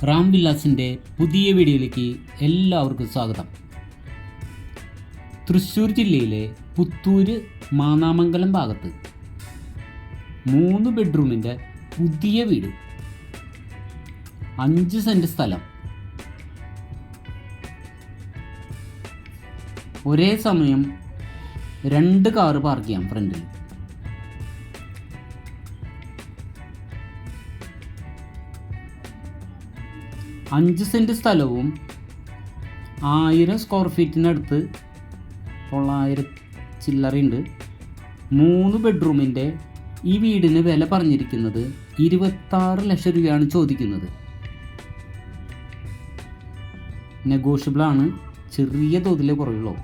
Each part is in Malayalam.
റാം വില്ലാസിൻ്റെ പുതിയ വീഡിയോയിലേക്ക് എല്ലാവർക്കും സ്വാഗതം. തൃശ്ശൂർ ജില്ലയിലെ പുത്തൂര് മാന്നാമംഗലം ഭാഗത്ത് 3 ബെഡ്റൂമിൻ്റെ പുതിയ വീട്, 5 സെൻറ്റ് സ്ഥലം, ഒരേ സമയം 2 കാറ് പാർക്ക് ചെയ്യാം ഫ്രണ്ടിൽ. അഞ്ച് സെൻറ്റ് സ്ഥലവും 1000 സ്ക്വയർ ഫീറ്റിനടുത്ത് 900 ചില്ലറയുണ്ട്. 3 ബെഡ്റൂമിൻ്റെ ഈ വീടിന് വില പറഞ്ഞിരിക്കുന്നത് 26 ലക്ഷം രൂപയാണ് ചോദിക്കുന്നത്. നെഗോഷ്യബിളാണ്, ചെറിയ തോതിലേ കുറയുള്ളൂ.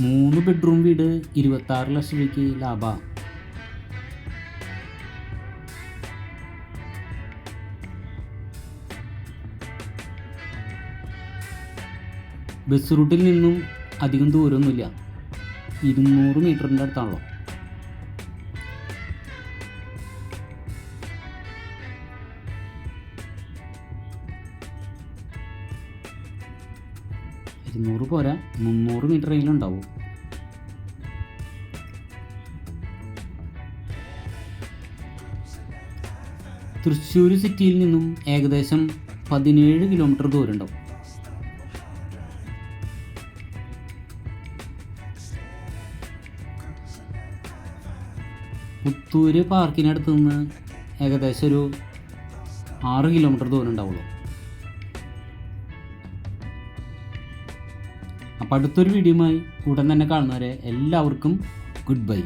മൂന്ന് ബെഡ്റൂം വീട് 26 ലക്ഷം രൂപയ്ക്ക് ലാഭമാണ്. ബസ് റൂട്ടിൽ നിന്നും അധികം ദൂരമൊന്നുമില്ല, 200 മീറ്ററിൻ്റെ അടുത്താണല്ലോ. പോരാ, 300 മീറ്റർ റെയിലുണ്ടാവും. തൃശ്ശൂർ സിറ്റിയിൽ നിന്നും ഏകദേശം 17 കിലോമീറ്റർ ദൂരം ഉണ്ടാവും. പുത്തൂര് പാർക്കിനടുത്ത് നിന്ന് ഏകദേശം ഒരു 6 കിലോമീറ്റർ ദൂരം ഉണ്ടാവുള്ളൂ. അപ്പോൾ അടുത്തൊരു വീഡിയോയുമായി ഉടൻ തന്നെ കാണുന്നവരെ എല്ലാവർക്കും ഗുഡ് ബൈ.